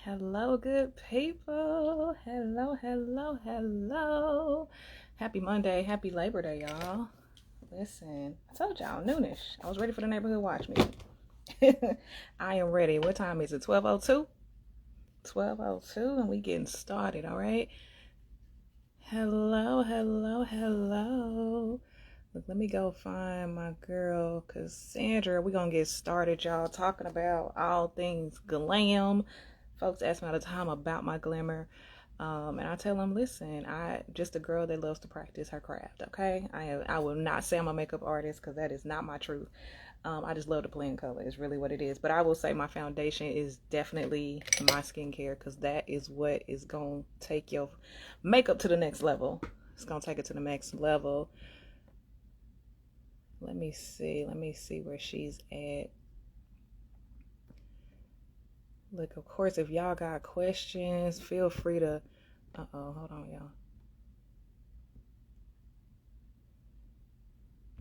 Hello, good people. Hello, hello, hello. Happy Monday. Happy Labor Day, y'all. Listen, I told y'all, noonish. I was ready for the neighborhood watch me. I am ready. What time is it? 12:02? 12:02, and we getting started, all right? Hello, hello, hello. Look, let me go find my girl, Cassandra. We're going to get started, y'all, talking about all things glam. Folks ask me all the time about my glamour. And I tell them, listen, I just a girl that loves to practice her craft, okay? I will not say I'm a makeup artist because that is not my truth. I just love to play in color is really what it is. But I will say my foundation is definitely my skincare because that is what is going to take your makeup to the next level. It's going to take it to the next level. Let me see. Let me see where she's at. Look, of course, if y'all got questions, feel free to... hold on, y'all.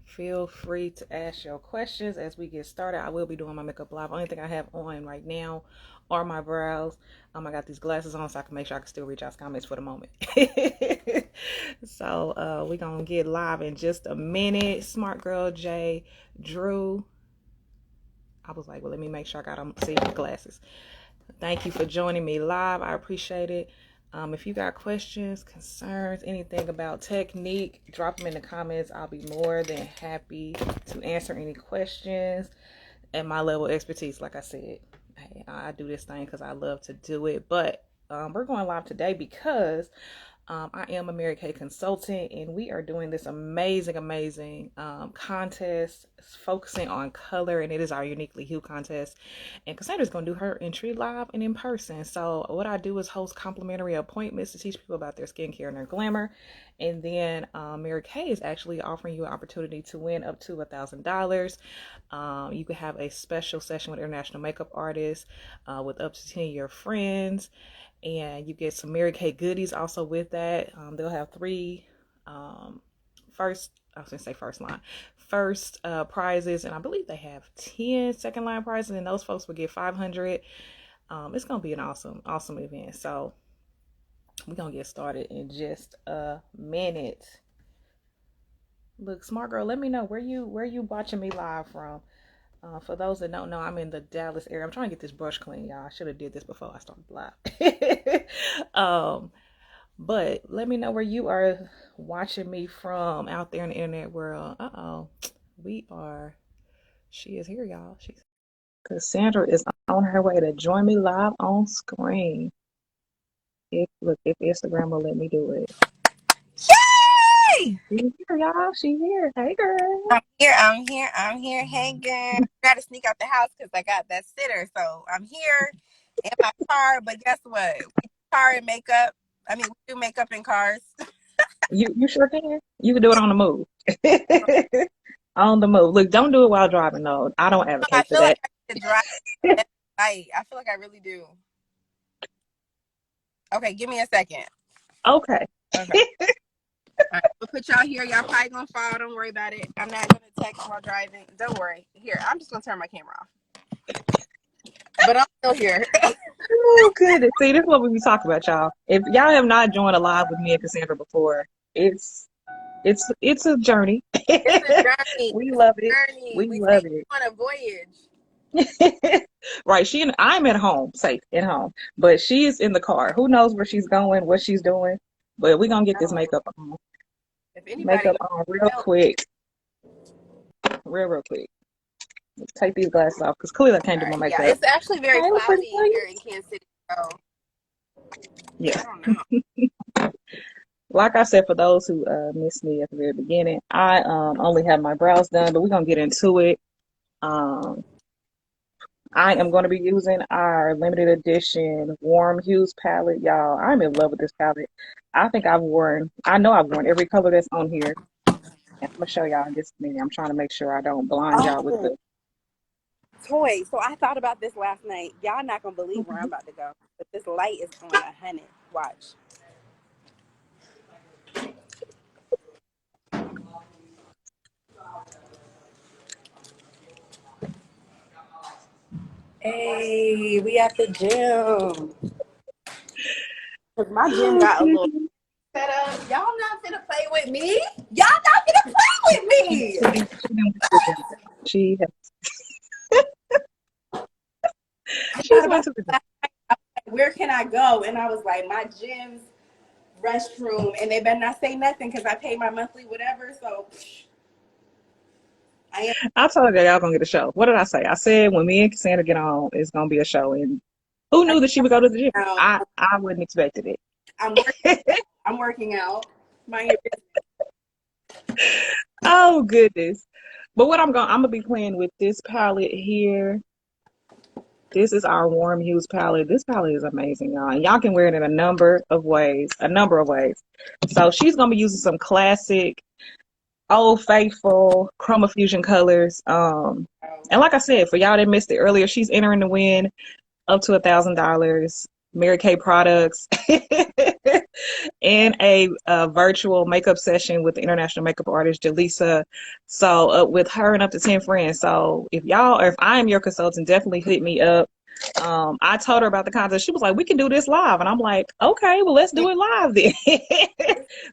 Feel free to ask your questions as we get started. I will be doing my makeup live. Only thing I have on right now are my brows. I got these glasses on so I can make sure I can still reach out to comments for the moment. So we're going to get live in just a minute. Smart Girl J, Drew. I was like, well, let me make sure I got them. See, glasses. Thank you for joining me live. I appreciate it. If you got questions, concerns, anything about technique, drop them in the comments. I'll be more than happy to answer any questions at my level of expertise. Like I said, I do this thing because I love to do it. But we're going live today because I am a Mary Kay consultant, and we are doing this amazing contest focusing on color, and it is our Uniquely Hue contest. And Cassandra's going to do her entry live and in person. So what I do is host complimentary appointments to teach people about their skincare and their glamour. And then Mary Kay is actually offering you an opportunity to win up to $1,000. You could have a special session with international makeup artists with up to 10 of your friends, and you get some Mary Kay goodies also with that. They'll have three first, I was gonna say first prizes, and I believe they have 10 second line prizes, and those folks will get 500. It's gonna be an awesome event. So we're gonna get started in just a minute. Look, smart girl, let me know where you watching me live from. For those that don't know, I'm in the Dallas area. I'm trying to get this brush clean, y'all. I should have did this before I started live. But let me know where you are watching me from out there in the internet world. We are. She is here, y'all. Cassandra is on her way to join me live on screen. If Instagram will let me do it. Yay! She's here, y'all. She's here. Hey, girl. I'm here. Hey, girl. Gotta sneak out the house because I got that sitter. So I'm here in my car. But guess what? We do car and makeup. We do makeup in cars. You sure can. You can do it on the move. On the move. Look, don't do it while driving though. I don't I advocate for feel like that. I need to drive at night. I feel like I really do. Okay, give me a second. Okay. Okay. All right, we'll put y'all here. Y'all probably gonna fall. Don't worry about it. I'm not gonna text while driving. Don't worry. Here, I'm just gonna turn my camera off. But I'm still here. Oh goodness. See, this is what we be talking about, y'all. If y'all have not joined a live with me and Cassandra before, it's a journey. It's a journey. We It's love a it. journey. We We love take it. you on a voyage. Right. I'm at home, safe at home. But she's in the car. Who knows where she's going, what she's doing. But we're gonna get this No. makeup on. If anybody Makeup gonna on real help, quick. Real quick. Take these glasses off because clearly I can't do my yeah, makeup. it's actually very Hey, pretty cloudy please. here in Kansas City. So Yeah. I don't know. Like I said, for those who missed me at the very beginning, I only have my brows done, but we're gonna get into it. Um, I am going to be using our limited edition warm hues palette, y'all. I'm in love with this palette. I know I've worn every color that's on here. And I'm gonna show y'all in just a minute. I'm trying to make sure I don't blind y'all with Oh, the. toy. So I thought about this last night. Y'all not gonna believe where I'm about to go. But this light is on 100. Watch. Hey, we at the gym. Cause my gym Oh, got a little goodness. set up. Y'all not finna play with me. Y'all not finna play with me. She has, I she's thought went about to the gym. that. Where can I go? And I was like, my gym's restroom, and they better not say nothing because I pay my monthly whatever. So I am I told you y'all gonna get a show. What did I say? I said when me and Cassandra get on, it's gonna be a show. And who I knew that she would go to the gym? am I wouldn't expected I'm working. it. I'm working out. Mind your business. Oh goodness. But what I'm gonna be playing with this palette here. This is our warm hues palette. This palette is amazing, y'all. And y'all can wear it in a number of ways. A number of ways. So she's gonna be using some classic, old faithful chroma fusion colors. And like I said, for y'all that missed it earlier, she's entering the win up to $1,000. Mary Kay products and a virtual makeup session with the international makeup artist Jaleesa. So with her and up to 10 friends. So if I am your consultant, definitely hit me up. I told her about the contest. She was like, we can do this live. And I'm like, okay, well, let's do it live then.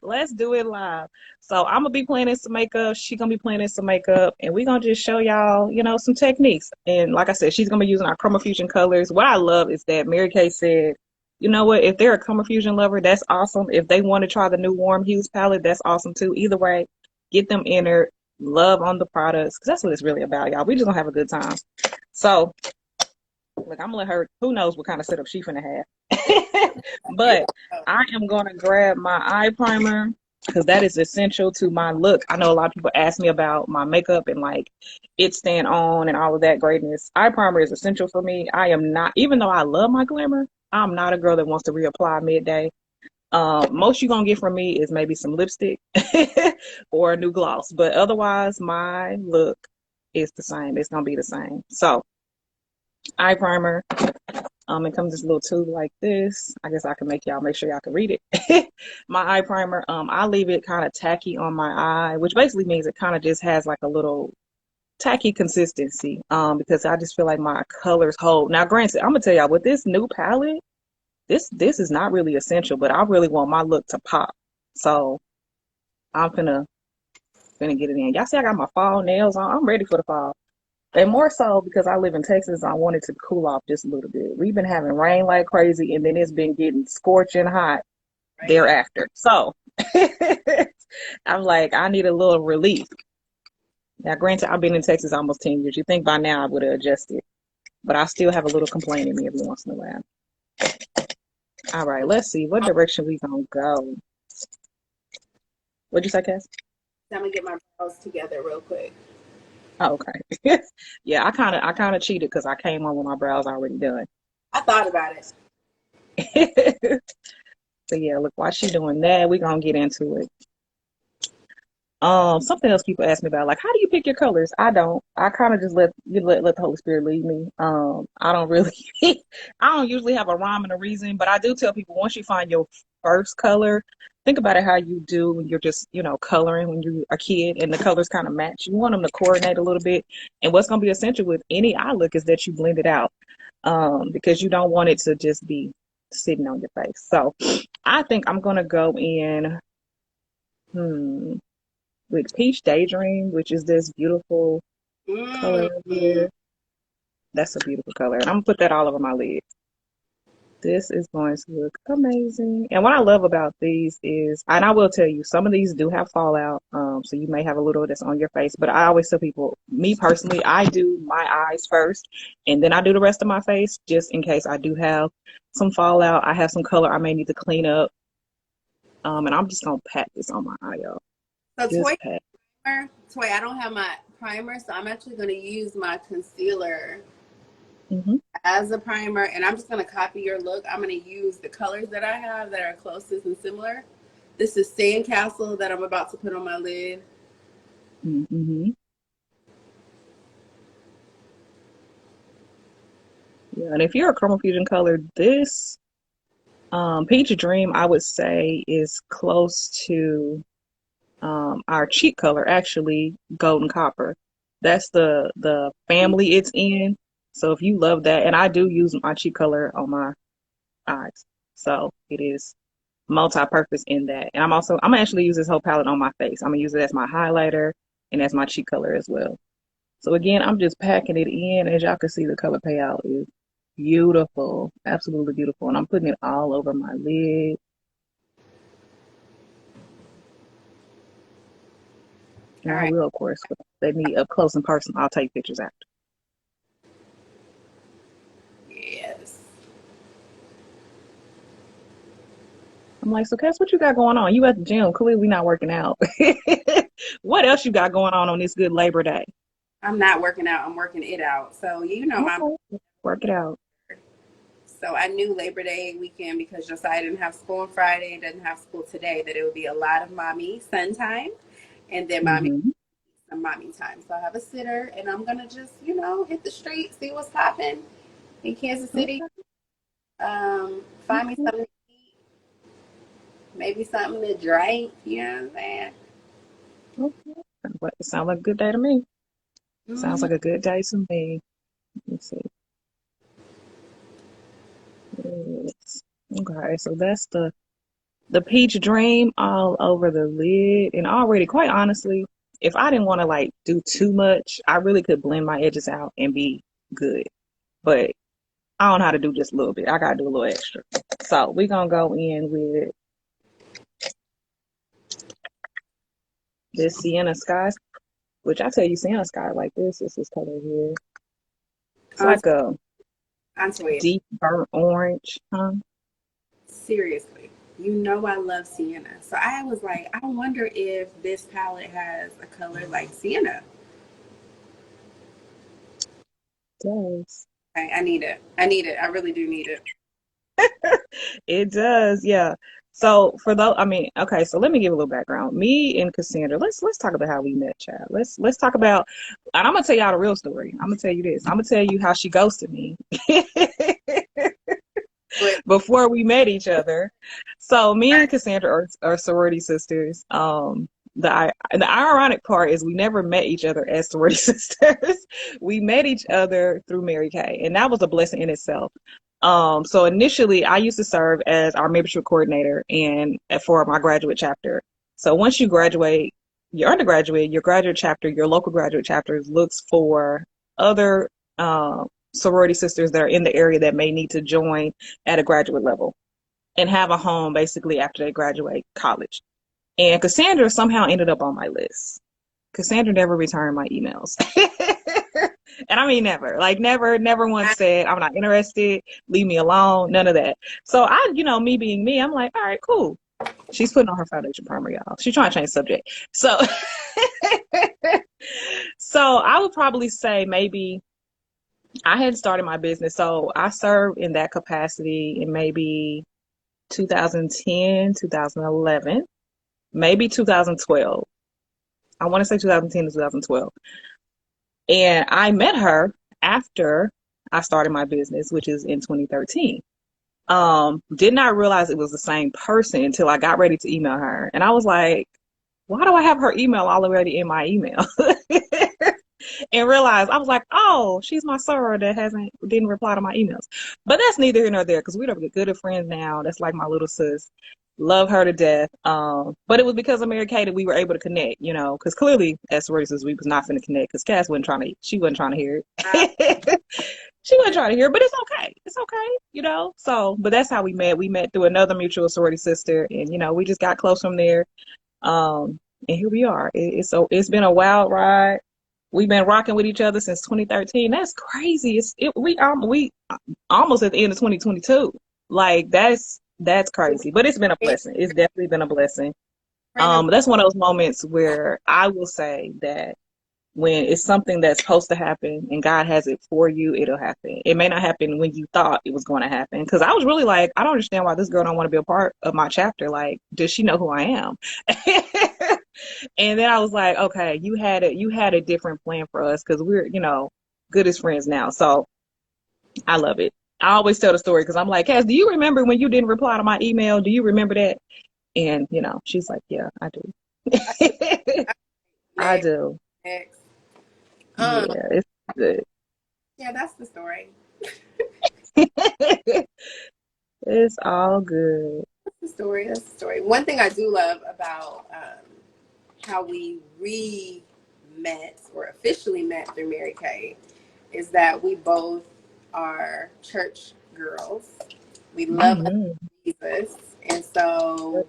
Let's do it live. So I'm gonna be playing in some makeup. She gonna be playing in some makeup, and we gonna just show y'all, some techniques. And like I said, she's gonna be using our chroma fusion colors. What I love is that Mary Kay said, you know what? If they're a chroma fusion lover, that's awesome. If they want to try the new warm hues palette, that's awesome too. Either way, get them entered. Love on the products, because that's what it's really about, y'all. We just gonna have a good time. So look, I'm gonna let her. Who knows what kind of setup she finna have? You But I am gonna grab my eye primer because that is essential to my look. I know a lot of people ask me about my makeup and like it staying on and all of that greatness. Eye primer is essential for me. I am not, even though I love my glamour, I'm not a girl that wants to reapply midday. Most you gonna get from me is maybe some lipstick or a new gloss, but otherwise my look is the same. It's gonna be the same. So eye primer. It comes this little tube like this. I guess I can make sure y'all can read it. My eye primer, I leave it kind of tacky on my eye, which basically means it kind of just has like a little tacky consistency. Because I just feel like my colors hold. Now, granted, I'm gonna tell y'all with this new palette, this is not really essential, but I really want my look to pop. So I'm gonna get it in. Y'all see I got my fall nails on. I'm ready for the fall. And more so because I live in Texas, I wanted to cool off just a little bit. We've been having rain like crazy, and then it's been getting scorching hot right. thereafter. So I'm like, I need a little relief. Now, granted, I've been in Texas almost 10 years. You think by now I would have adjusted, but I still have a little complaint in me every once in a while. All right, let's see. What direction we gonna go? What'd you say, Cass? I'm gonna get my brows together real quick. Oh, okay. Yeah, I kind of cheated because I came on with my brows already done. I thought about it. So yeah, look, while she doing that, we gonna get into it. Something else people ask me about, like, how do you pick your colors? I don't. I kind of just let the Holy Spirit lead me. I don't really, I don't usually have a rhyme and a reason, but I do tell people once you find your first color, think about it how you do when you're just, coloring when you're a kid and the colors kind of match. You want them to coordinate a little bit. And what's gonna be essential with any eye look is that you blend it out, because you don't want it to just be sitting on your face. So I think I'm gonna go in. Hmm with Peach Daydream, which is this beautiful color Mm, right here. That's a beautiful color. And I'm gonna put that all over my lids. This is going to look amazing. And what I love about these is, and I will tell you, some of these do have fallout. So you may have a little that's on your face, but I always tell people, me personally, I do my eyes first and then I do the rest of my face just in case I do have some fallout. I have some color I may need to clean up. And I'm just gonna pat this on my eye, y'all. so Just pat. Toy, I don't have my primer, so I'm actually gonna use my concealer Hmm. as a primer, and I'm just gonna copy your look. I'm gonna use the colors that I have that are closest and similar. This is Sandcastle that I'm about to put on my lid. Hmm. Yeah, and if you're a chroma fusion color, this Peach Dream, I would say, is close to our cheek color, actually, Golden Copper. That's the family it's in. So if you love that, and I do use my cheek color on my eyes, so it is multi-purpose in that. And I'm gonna actually use this whole palette on my face. I'm gonna use it as my highlighter and as my cheek color as well. So again, I'm just packing it in. As y'all can see, the color payout is beautiful, absolutely beautiful. And I'm putting it all over my lid. And All I right. will, of course, if they need up close and personal, I'll take pictures after. Yes. I'm like, so Cass, what you got going on? You at the gym? Clearly we not working out. What else you got going on this good Labor Day? I'm not working out. I'm working it out. So my. Okay, work it out. So I knew Labor Day weekend, because Josiah didn't have school on Friday and doesn't have school today, that it would be a lot of mommy son time, and then mommy Mm-hmm. some mommy time. So I have a sitter, and I'm gonna just hit the street, see what's popping in Kansas City. Okay. Find me Okay. something to eat, maybe something to drink. You know what I'm saying? Okay. But it sounds like a good day to me. Sounds Mm-hmm. like a good day to me. Let's see. Yes. Okay, so that's the peach dream all over the lid. And already, quite honestly, if I didn't want to like do too much, I really could blend my edges out and be good. But I don't know how to do just a little bit. I gotta do a little extra. So we're gonna go in with this Sienna Sky, which I tell you, Sienna Sky like this color here. It's like a Antoyia, deep burnt orange, huh? seriously, I love sienna. So I was like, I wonder if this palette has a color like sienna. It does. Okay, I need it. I need it. I really do need it. It does, yeah. So for those, I mean, okay, so let me give a little background. Me and Cassandra, let's talk about how we met, child. Let's talk about, and I'm gonna tell y'all the real story. I'm gonna tell you this. I'm gonna tell you how she ghosted me But before we met each other. So me and Cassandra are sorority sisters. The ironic part is we never met each other as sorority sisters. We met each other through Mary Kay, and that was a blessing in itself. So initially, I used to serve as our membership coordinator and for my graduate chapter. So once you graduate, your undergraduate, your graduate chapter, your local graduate chapter looks for other sorority sisters that are in the area that may need to join at a graduate level and have a home basically after they graduate college. And Cassandra somehow ended up on my list. Cassandra never returned my emails. And I mean never. Like never once said, I'm not interested, leave me alone, none of that. So me being me, I'm like, all right, cool. She's putting on her foundation primer, y'all. She's trying to change subject. So so I would probably say maybe I had started my business. So I served in that capacity in maybe 2010, 2011, maybe 2012. I want to say 2010 to 2012. And I met her after I started my business, which is in 2013. Did not realize it was the same person until I got ready to email her. And I was like, why do I have her email already in my email? And realized I was like, oh, she's my soror that didn't reply to my emails. But that's neither here nor there because we're good at friends now. That's like my little sis. Love her to death. But it was because of Mary Kay that we were able to connect, because clearly as sororities we was not finna connect because Cass she wasn't trying to hear it. She wasn't trying to hear it, but it's okay. It's okay, So, but that's how we met. We met through another mutual sorority sister and, we just got close from there. And here we are. It's been a wild ride. We've been rocking with each other since 2013. That's crazy. We almost at the end of 2022. Like that's crazy. But it's been a blessing. It's definitely been a blessing. That's one of those moments where I will say that when it's something that's supposed to happen and God has it for you, it'll happen. It may not happen when you thought it was going to happen. Because I was really like, I don't understand why this girl don't want to be a part of my chapter. Like, does she know who I am? And then I was like, okay, you had a different plan for us because we're, good as friends now. So I love it. I always tell the story because I'm like, Cass, do you remember when you didn't reply to my email? Do you remember that? And, she's like, yeah, I do. I do. Next. Yeah, it's good. Yeah, that's the story. It's all good. That's the story. That's the story. One thing I do love about how we met or officially met through Mary Kay is that we both are church girls. We love Mm-hmm. Jesus. And so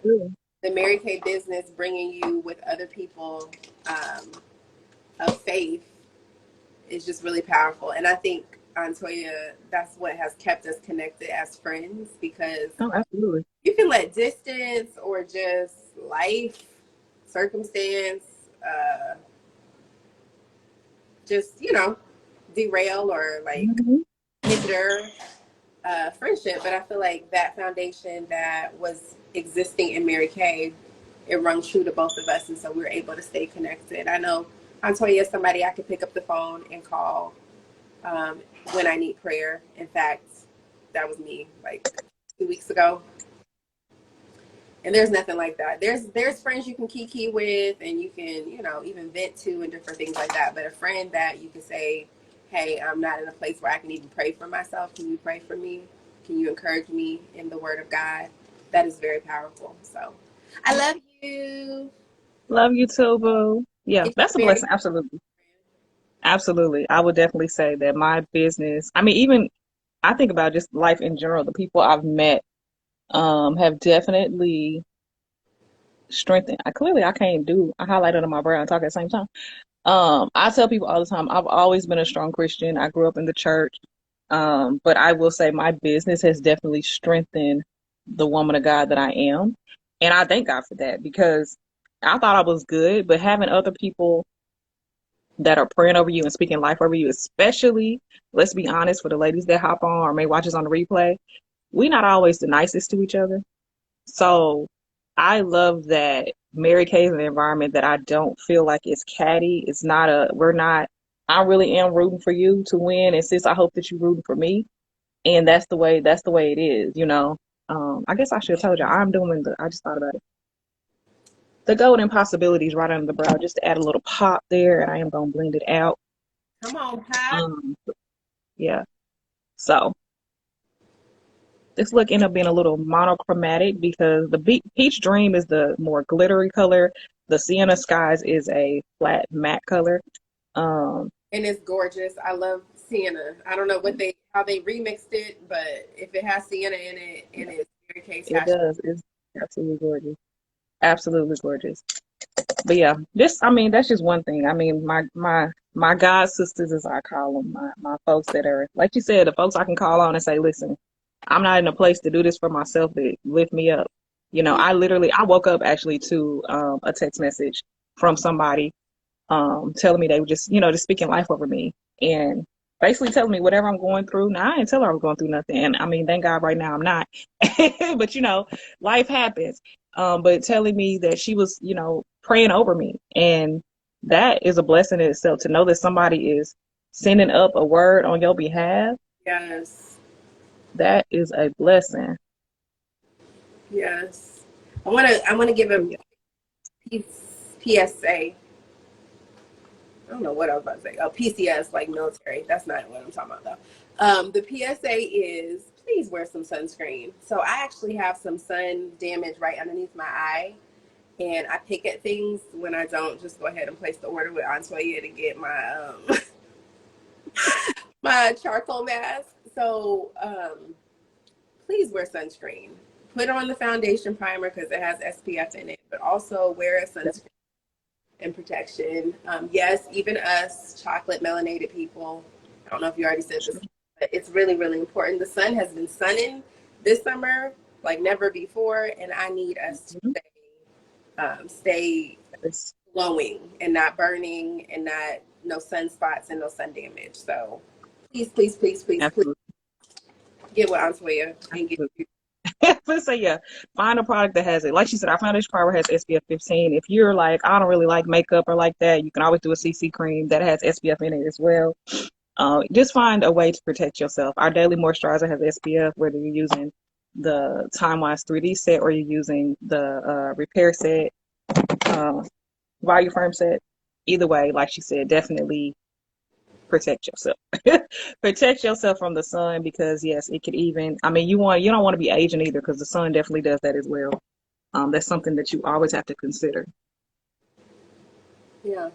the Mary Kay business, bringing you with other people of faith, is just really powerful. And I think, Antoyia, that's what has kept us connected as friends, because Oh, absolutely. you can let distance or just life circumstance just, derail or like Mm-hmm. hinder friendship. But I feel like that foundation that was existing in Mary Kay, it rung true to both of us. And so we were able to stay connected. I know Antoyia is somebody I could pick up the phone and call when I need prayer. In fact, that was me like 2 weeks ago. And there's nothing like that. There's friends you can kiki with and you can, even vent to and different things like that. But a friend that you can say, hey, I'm not in a place where I can even pray for myself. Can you pray for me? Can you encourage me in the word of God? That is very powerful. So I love you. Love you too, boo. Yeah, It's that's a very blessing. Absolutely. Absolutely. I would definitely say that my business, I mean, even I think about just life in general, the people I've met have definitely strengthened. I can't do, I highlighted on my brow and talk at the same time. I tell people all the time, I've always been a strong Christian. I grew up in the church. But I will say my business has definitely strengthened the woman of God that I am. And I thank God for that because I thought I was good, but having other people that are praying over you and speaking life over you, especially, let's be honest, for the ladies that hop on or may watch us on the replay, we not always the nicest to each other. So I love that Mary Kay is an environment that I don't feel like it's catty. It's not we're not, I really am rooting for you to win. And sis, I hope that you're rooting for me. And that's the way it is. I guess I should have told you I just thought about it. The golden possibilities right under the brow, just to add a little pop there, and I am gonna blend it out. come on, Pat. Um, yeah. So this look ended up being a little monochromatic because the peach dream is the more glittery color. The sienna skies is a flat matte color. Um, And it's gorgeous. I love sienna. I don't know how they remixed it, but if it has sienna in it and it's Mary Kay's it hash. does. It's absolutely gorgeous. Absolutely gorgeous. But yeah, I mean, that's just one thing. I mean, my god sisters, as I call them, my folks that are, like you said, the folks I can call on and say, listen, I'm not in a place to do this for myself, but lift me up. I woke up actually to a text message from somebody telling me they were just speaking life over me and basically telling me whatever I'm going through. Now, I didn't tell her I was going through nothing. And I mean, thank God right now I'm not. But, life happens. But telling me that she was, praying over me. And that is a blessing in itself to know that somebody is sending up a word on your behalf. Yes. That is a blessing. Yes. I wanna give a PSA. I don't know what I was about to say. Oh, PCS, like military. That's not what I'm talking about, though. The PSA is please wear some sunscreen. So I actually have some sun damage right underneath my eye. And I pick at things when I don't just go ahead and place the order with Antoyia to get my my charcoal mask. So please wear sunscreen. Put on the foundation primer because it has SPF in it, but also wear a sunscreen and protection. Yes, even us, chocolate melanated people. I don't know if you already said this, but it's really, really important. The sun has been sunning this summer like never before, and I need us to stay glowing and not burning and not no sunspots and no sun damage. So please, please, please, please, please Absolutely. get with Antoyia and get. Let's say, yeah, find a product that has it. Like she said, our foundation primer has SPF 15. If you're like, I don't really like makeup or like that, you can always do a CC cream that has SPF in it as well. Just find a way to protect yourself. Our daily moisturizer has SPF, whether you're using the Time Wise 3D set or you're using the repair set, volume firm set. Either way, like she said, definitely protect yourself. Protect yourself from the sun because yes, it could even. I mean, you don't want to be aging either because the sun definitely does that as well. That's something that you always have to consider. Yeah.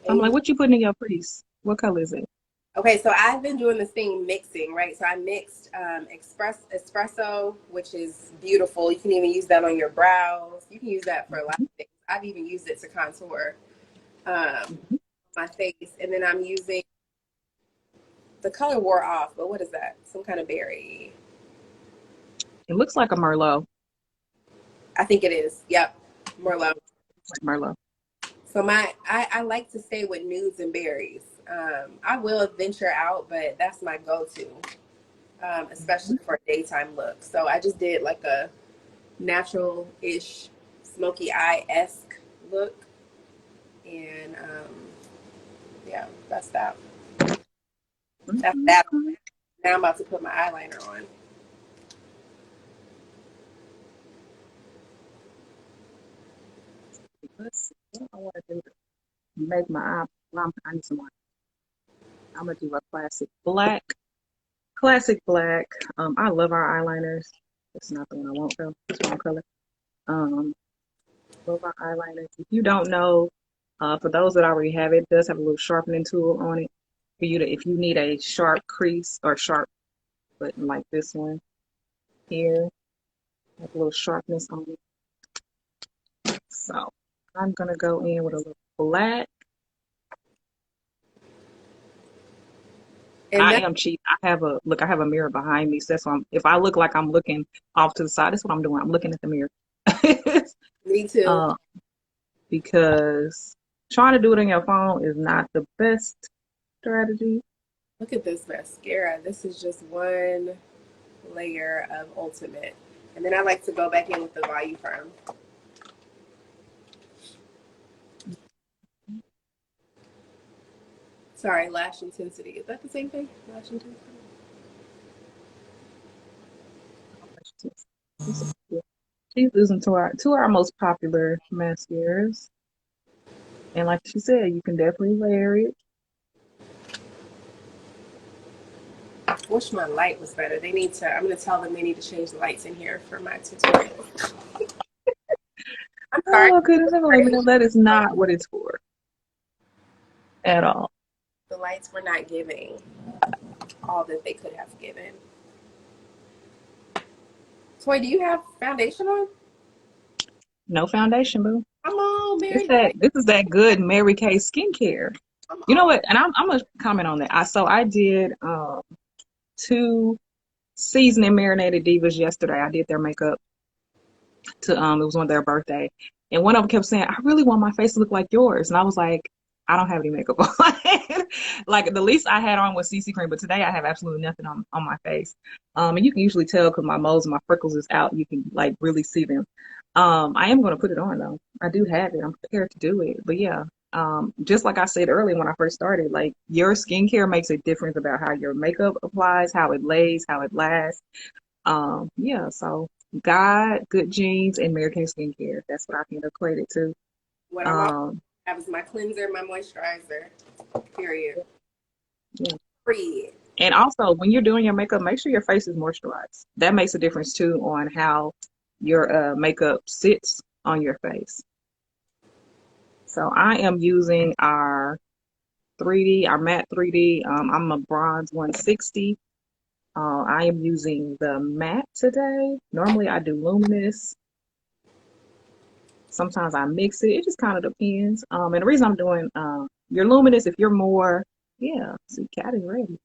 I'm like, Age. what you putting in your crease? What color is it? Okay, so I've been doing this thing mixing, right? So I mixed espresso, which is beautiful. You can even use that on your brows. You can use that for a lot of things. I've even used it to contour Mhm. my face. And then I'm using, the color wore off, but what is that? Some kind of berry. It looks like a Merlot. I think it is. Yep, Merlot. Like Merlot. So I like to stay with nudes and berries. I will venture out, but that's my go-to, especially for a daytime look. So I just did like a natural-ish smoky eye-esque look, and yeah, that's that. That's that. Mhm. Now I'm about to put my eyeliner on. Let's see. What I want to do to make my eye. Well, I need some more. I'm gonna do a classic black. Classic black. I love our eyeliners. It's not the one I want though. It's wrong color. Um, love our eyeliners. If you don't know, for those that already have it, it does have a little sharpening tool on it for you to, if you need a sharp crease or sharp button like this one here, have a little sharpness on it. So I'm gonna go in with a little black. And I that, am cheap. I have a look. I have a mirror behind me, so that's why if I look like I'm looking off to the side, that's what I'm doing. I'm looking at the mirror. me too. um, because trying to do it on your phone is not the best strategy. Look at this mascara. This is just one layer of ultimate, and then I like to go back in with the Volume Firm. Sorry, lash intensity. Is that the same thing? Lash intensity. She's losing to our most popular mascaras, and like she said, you can definitely layer it. Wish my light was better. They need to. I'm gonna tell them they need to change the lights in here for my tutorial. I'm sorry. Oh goodness, I'm like, no, that is not what it's for at all. The lights were not giving all that they could have given. Toy, do you have foundation on? No foundation, boo. Come on, It's Mary that Kay. this is that good Mary Kay skincare. Come You know on. what? And I'm gonna comment on that. I did two seasoned marinated divas yesterday. I did their makeup to it was on their birthday. And one of them kept saying, I really want my face to look like yours. And I was like, I don't have any makeup on. Like the least I had on was CC cream, but today I have absolutely nothing on my face. And you can usually tell because my moles and my freckles is out. You can like really see them. I am going to put it on though. I do have it. I'm prepared to do it. But yeah, just like I said earlier when I first started, like your skincare makes a difference about how your makeup applies, how it lays, how it lasts. Yeah, so God, good genes, and Mary Kay skincare. That's what I can equate it to. What I'm always Um, have is my cleanser, my moisturizer. Period. yeah. Period. And also, when you're doing your makeup, make sure your face is moisturized. That makes a difference too on how your makeup sits on your face. So I am using our 3D, our matte 3D. I'm a bronze 160. I am using the matte today. Normally I do luminous. Sometimes I mix it. It just kind of depends. And the reason I'm doing your luminous, if you're more, yeah, see, cat is ready.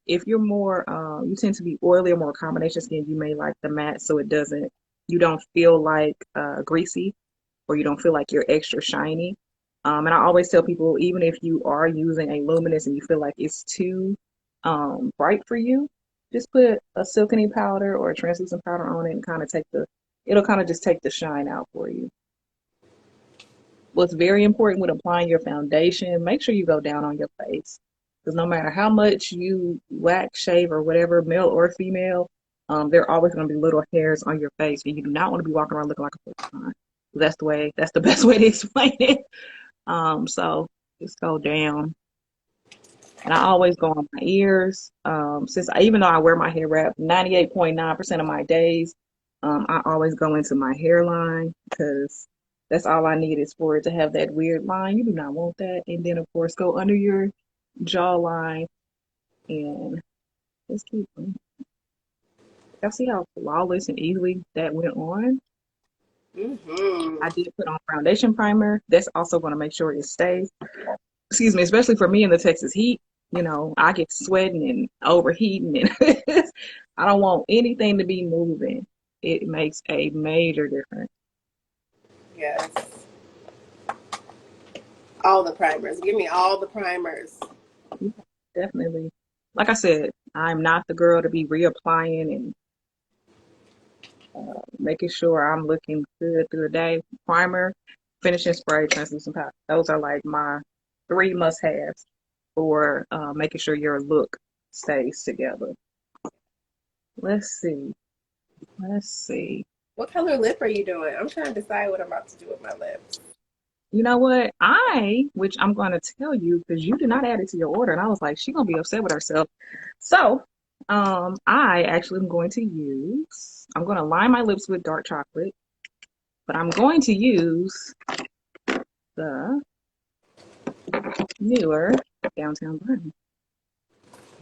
If you're more, you tend to be oily or more combination skin, you may like the matte so it doesn't, you don't feel like greasy or you don't feel like you're extra shiny. And I always tell people, even if you are using a luminous and you feel like it's too bright for you, just put a silkeny powder or a translucent powder on it and kind of take the, it'll kind of just take the shine out for you. What's very important with applying your foundation, make sure you go down on your face. Because no matter how much you wax, shave, or whatever, male or female, there are always going to be little hairs on your face, and you do not want to be walking around looking like a porcupine. That's the way. That's the best way to explain it. So just go down. And I always go on my ears. Even though I wear my hair wrap 98.9% of my days, I always go into my hairline because that's all I need is for it to have that weird line. You do not want that. And then, of course, go under your jawline and just keep them. Y'all see how flawless and easily that went on? Mm-hmm. I did put on foundation primer. That's also going to make sure it stays. Excuse me, especially for me in the Texas heat. You know, I get sweating and overheating, and I don't want anything to be moving. It makes a major difference. Yes. All the primers. Give me all the primers. Yeah, definitely. Like I said, I'm not the girl to be reapplying and making sure I'm looking good through the day. Primer, finishing spray, translucent powder. Those are like my three must-haves for making sure your look stays together. Let's see. Let's see. What color lip are you doing? I'm trying to decide what I'm about to do with my lips. You know what? Which I'm going to tell you because you did not add it to your order, and I was like, she's going to be upset with herself. So, I actually am going to I'm going to line my lips with dark chocolate, but I'm going to use the newer Downtown Brown.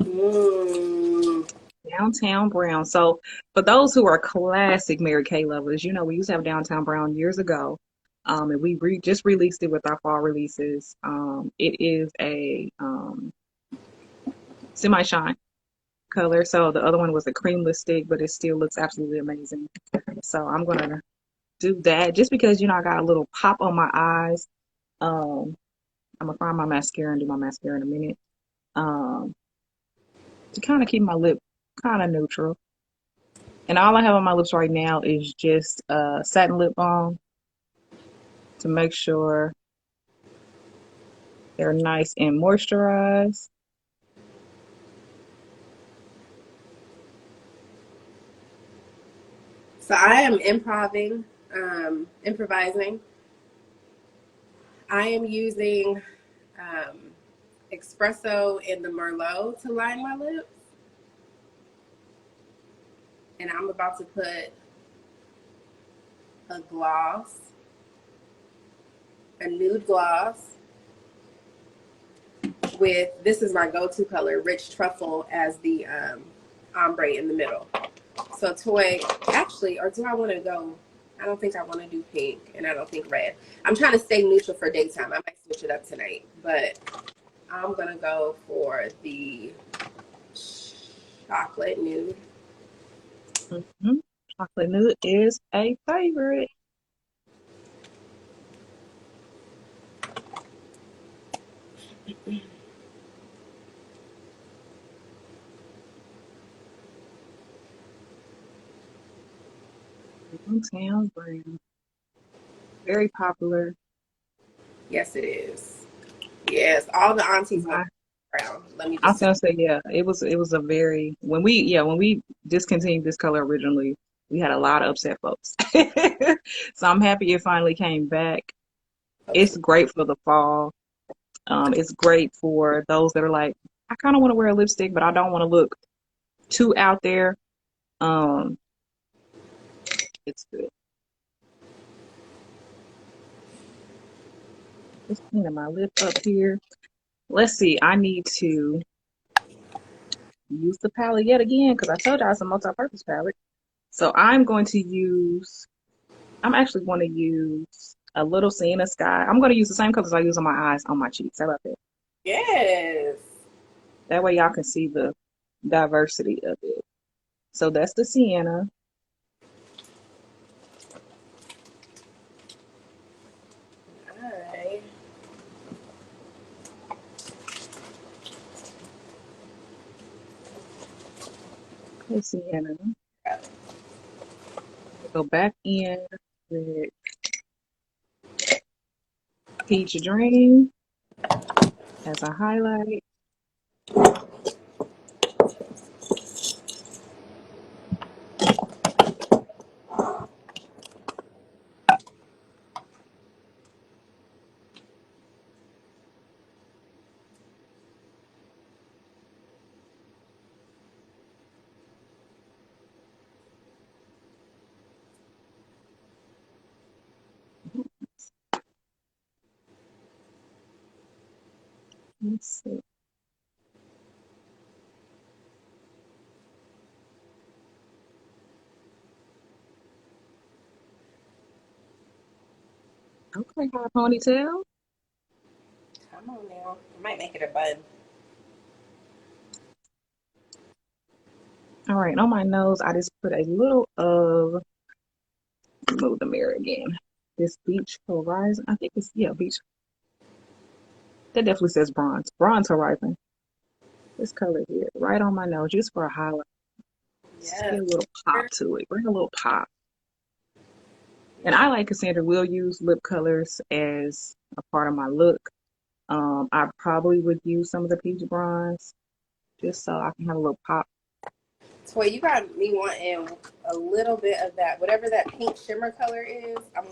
Mm. Downtown Brown. So, for those who are classic Mary Kay lovers, you know, we used to have Downtown Brown years ago. And we just released it with our fall releases. It is a semi-shine color. So the other one was a cream lipstick, but it still looks absolutely amazing. So I'm gonna do that just because you know I got a little pop on my eyes. I'm gonna find my mascara and do my mascara in a minute. Um, to kind of keep my lip kind of neutral. And all I have on my lips right now is just satin lip balm to make sure they're nice and moisturized. So I am improvising. I am using um, espresso and the Merlot to line my lips. And I'm about to put a gloss, a nude gloss with, this is my go-to color, rich truffle as the ombre in the middle. So Toy, actually, or do I want to go, I don't think I want to do pink and I don't think red. I'm trying to stay neutral for daytime. I might switch it up tonight, but I'm going to go for the chocolate nude. Mm-hmm. Chocolate nude is a favorite. Downtown Brown. Very popular. Yes, it is. Yes, all the aunties want brown. Let me I just was say. gonna say, yeah, it was a very when we discontinued this color originally, we had a lot of upset folks. So I'm happy it finally came back. It's great for the fall. It's great for those that are like, I kind of want to wear a lipstick, but I don't want to look too out there. Um, it's good. Just cleaning my lip up here. Let's see. I need to use the palette yet again because I told you it's a multi-purpose palette. So I'm actually going to use a little Sienna Sky. I'm going to use the same colors I use on my eyes on my cheeks. How about that? Yes. That way y'all can see the diversity of it. So that's the Sienna. All right. The Sienna. Go back in with Peach Dream as a highlight. Let's see. Okay, got a ponytail. Come on now. I might make it a bun. All right, on my nose, I just put a little of, move the mirror again. This Beach Horizon. I think it's, yeah, Beach. That definitely says bronze. Bronze Horizon. This color here, right on my nose, just for a highlight. Just Yes. get a little pop to it. Bring a little pop. And Yeah. I, like Cassandra, will use lip colors as a part of my look. I probably would use some of the peach bronze just so I can have a little pop. Toy, you got me wanting a little bit of that, whatever that pink shimmer color is. I'm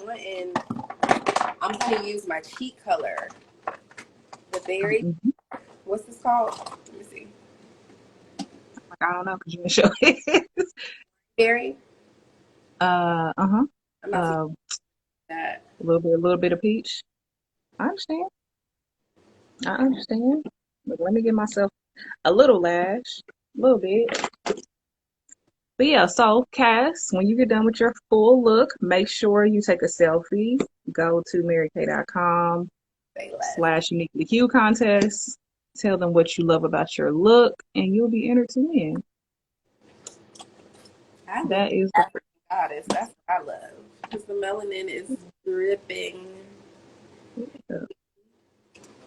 going to use my cheek color, the berry. Mhm. What's this called? Let me see. Like, I don't know because you didn't show it. Berry. Uh-huh. I'm about to use Uh, that. a little bit of peach. I understand. I understand. But let me give myself a little lash, a little bit. But yeah, so Cass, when you get done with your full look, make sure you take a selfie. Go to marykay.com Say less. slash uniquely hue contest. Tell them what you love about your look, and you'll be entered to win. I look That is the African goddess. That's what I love. Because the melanin is dripping.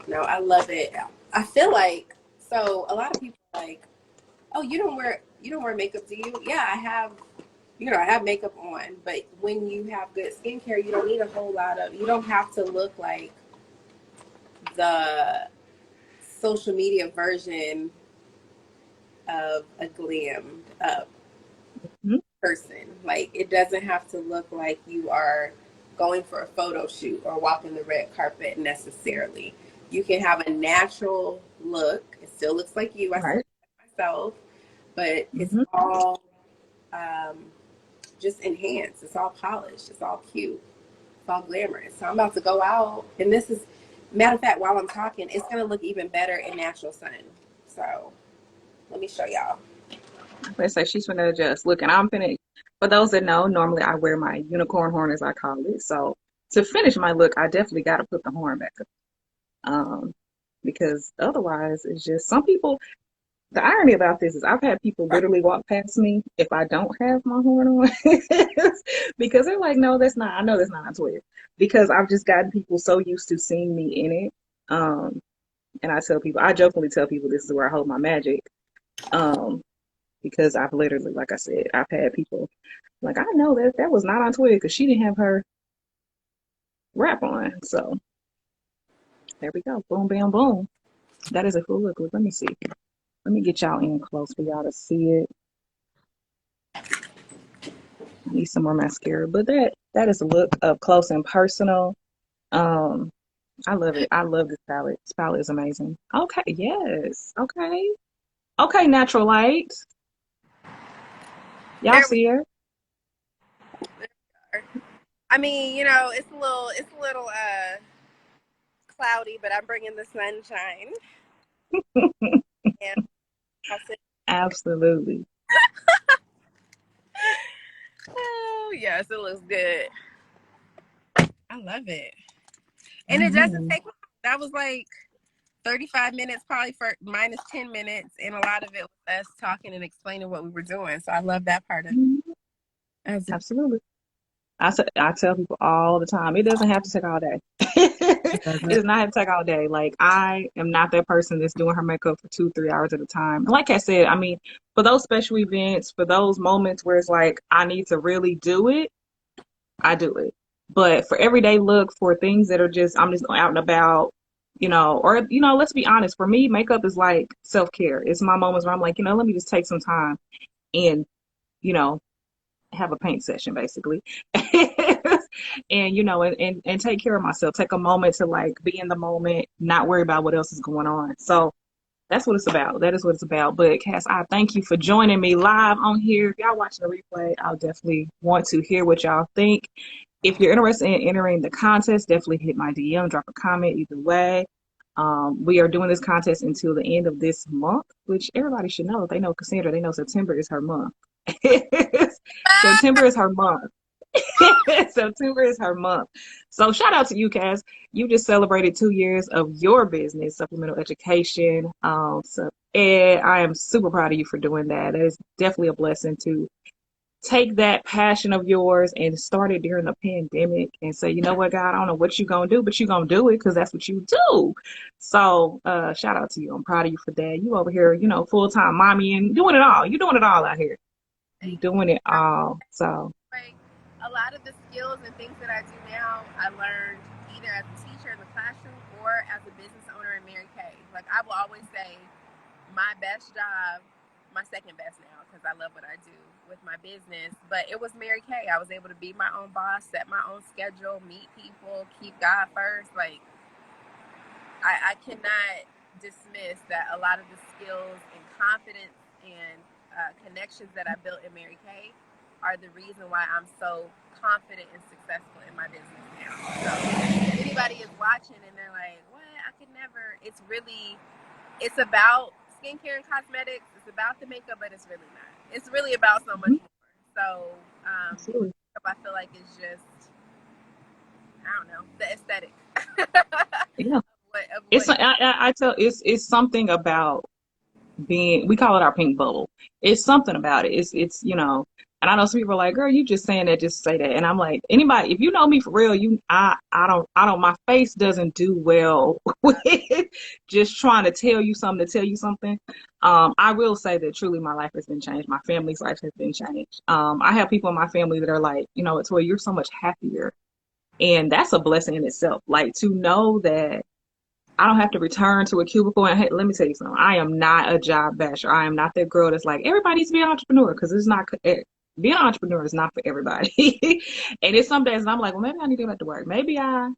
No, I love it. I feel like so a lot of people are like, oh, you don't wear makeup, do you? Yeah, I have I have makeup on, but when you have good skincare, you don't need a whole lot of you don't have to look like the social media version of a glam up Mhm. person. Like it doesn't have to look like you are going for a photo shoot or walking the red carpet necessarily. You can have a natural look. It still looks like you. I still Right. look like myself, but it's Hmm. all um, just enhanced. It's all polished. It's all cute. It's all glamorous. So I'm about to go out, and this is matter of fact. While I'm talking, it's gonna look even better in natural sun. So let me show y'all. Let's say she's gonna adjust. Look, and I'm finna. For those that know, normally I wear my unicorn horn, as I call it. So to finish my look, I definitely got to put the horn back up. Because otherwise, it's just some people. The irony about this is I've had people literally walk past me if I don't have my horn on because they're like, no, that's not, I know that's not Antoyia because I've just gotten people so used to seeing me in it. Um, and I jokingly tell people this is where I hold my magic. Um, because I've literally, like I said, I've had people like, I know that was not Antoyia because she didn't have her wrap on. So there we go. Boom, bam, boom. That is a full look. Let me see. Let me get y'all in close for y'all to see it. I need some more mascara, but that is a look up close and personal. Um, I love it. I love this palette. This palette is amazing. Okay, yes. Okay. Okay, natural light. Y'all There we see her? are. I mean, it's a little cloudy, but I'm bringing the sunshine. And I'll sit. Absolutely. Oh yes, it looks good. I love it, and it doesn't Hmm. take long. That was like 35 minutes, probably for minus 10 minutes, and a lot of it was us talking and explaining what we were doing. So I love that part of it. As it Absolutely. I tell people all the time, it doesn't have to take all day. It doesn't. does not have to take all day. Like I am not that person that's doing her makeup for 2, 3 hours at a time. And like I said, I mean, for those special events, for those moments where it's like I need to really do it, I do it. But for everyday look, for things that are just I'm just out and about, or let's be honest, for me, makeup is like self-care. It's my moments where I'm like, let me just take some time and, you know, have a paint session basically. And take care of myself. Take a moment to like be in the moment, not worry about what else is going on. So that's what it's about. That is what it's about. But Cass, I thank you for joining me live on here. If y'all watching the replay, I'll definitely want to hear what y'all think. If you're interested in entering the contest, definitely hit my DM, drop a comment either way. We are doing this contest until the end of this month, which everybody should know. If they know Cassandra, they know September is her month. September is her month. September is her month. So shout out to you, Cass. You just celebrated 2 years of your business, supplemental education. And I am super proud of you for doing that. That is definitely a blessing to take that passion of yours and start it during the pandemic and say, you know what, God, I don't know what you're going to do, but you're going to do it because that's what you do. So shout out to you. I'm proud of you for that. You over here, full-time mommy and doing it all. You're doing it all out here. You're Thank you. doing it all. So Like a lot of the skills and things that I do now, I learned either as a teacher in the classroom or as a business owner in Mary Kay. Like I will always say, my best job, my second best now, because I love what I do with my business, but it was Mary Kay. I was able to be my own boss, set my own schedule, meet people, keep God first. Like I cannot dismiss that a lot of the skills and confidence and connections that I built in Mary Kay are the reason why I'm so confident and successful in my business now. So if anybody is watching and they're like, what, I could never, it's about skincare and cosmetics. It's about the makeup, but it's really not. It's really about so much more. So absolutely. I feel like it's just, I don't know, the aesthetic Yeah. of It's what I tell it's something about being, we call it our pink bubble. It's something about it. It's and I know some people are like, girl, you just saying that just to say that. And I'm like, anybody, if you know me for real, I don't, my face doesn't do well with just trying to tell you something to tell you something. I will say that truly my life has been changed. My family's life has been changed. I have people in my family that are like, Toy, you're so much happier. And that's a blessing in itself. Like to know that I don't have to return to a cubicle. And hey, let me tell you something. I am not a job basher. I am not that girl that's like, everybody needs to be an entrepreneur because it's not, being an entrepreneur is not for everybody. And it's some days I'm like, well, maybe I need to go back to work. Maybe and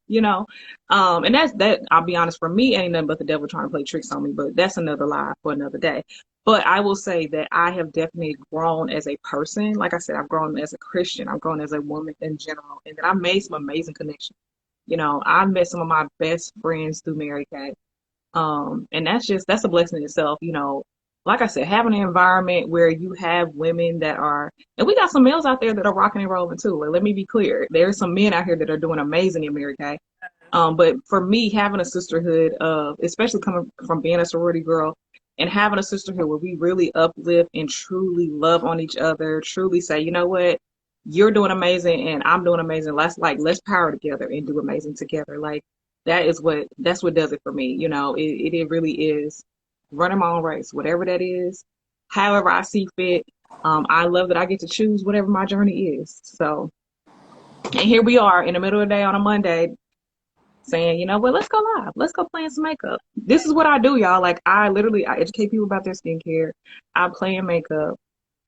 that's that. I'll be honest, for me, ain't nothing but the devil trying to play tricks on me, but that's another lie for another day. But I will say that I have definitely grown as a person. Like I said, I've grown as a Christian. I've grown as a woman in general. And that I've made some amazing connections. I met some of my best friends through Mary Kay. And that's a blessing in itself. Like I said, having an environment where you have women that are, and we got some males out there that are rocking and rolling too. Like, let me be clear. There's some men out here that are doing amazing in Mary Kay. But for me, having a sisterhood of, especially coming from being a sorority girl and having a sisterhood where we really uplift and truly love on each other, truly say, you know what, you're doing amazing and I'm doing amazing. Let's power together and do amazing together. Like that's what does it for me. It really is running my own race, whatever that is, however I see fit. I love that I get to choose whatever my journey is. So, and here we are in the middle of the day on a Monday saying, you know what, let's go live. Let's go plan some makeup. This is what I do, y'all. Like I educate people about their skincare. I plan makeup.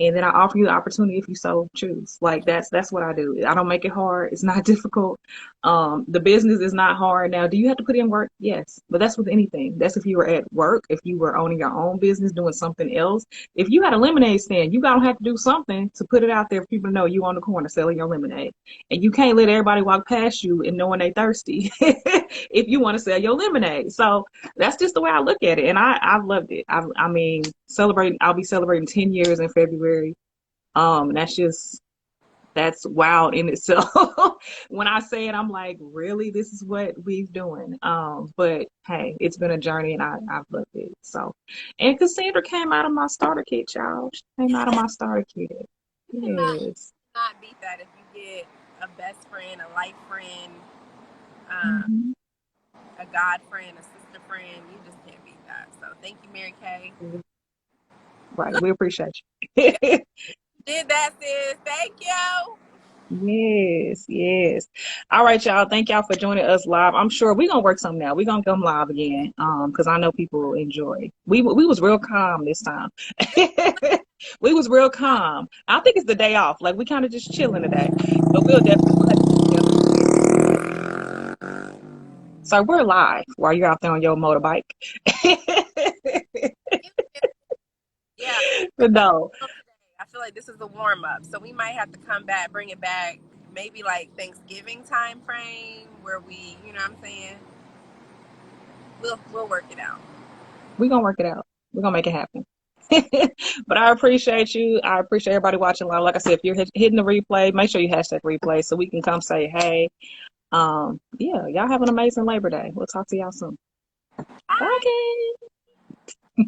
And then I offer you the opportunity if you so choose. Like that's what I do. I don't make it hard. It's not difficult. The business is not hard. Now, do you have to put in work? Yes. But that's with anything. That's if you were at work, if you were owning your own business, doing something else. If you had a lemonade stand, you gotta have to do something to put it out there for people to know you on the corner selling your lemonade. And you can't let everybody walk past you and knowing they thirsty if you want to sell your lemonade. So that's just the way I look at it. And I've loved it. I mean, I'll be celebrating 10 years in February. That's wild in itself. When I say it, I'm like, really, this is what we're doing. But hey, it's been a journey and I've loved it. So, and Cassandra came out of my starter kit, y'all. She came out of my starter kit. you cannot Yes. beat that if you get a best friend, a life friend, Mhm. a God friend, a sister friend. You just can't beat that. So thank you, Mary Kay. Right. We appreciate Yeah, you. did that, sis. Thank you. Yes, yes. All right, y'all. Thank y'all for joining us live. I'm sure we're gonna work something out. We're gonna come live again. Because I know people enjoy. We was real calm this time. We was real calm. I think it's the day off. Like we kind of just chilling today. But we'll have to get together again. So we're live while you're out there on your motorbike. Yeah, But no. I feel like this is the warm up, so we might have to come back, bring it back, maybe like Thanksgiving time frame where we, you know what I'm saying? We'll work it out. We're gonna work it out. We're gonna make it happen. But I appreciate you. I appreciate everybody watching live. Like I said, if you're hitting the replay, make sure you hashtag replay so we can come say hey. Yeah, y'all have an amazing Labor Day. We'll talk to y'all soon. Bye, Bye. Ken.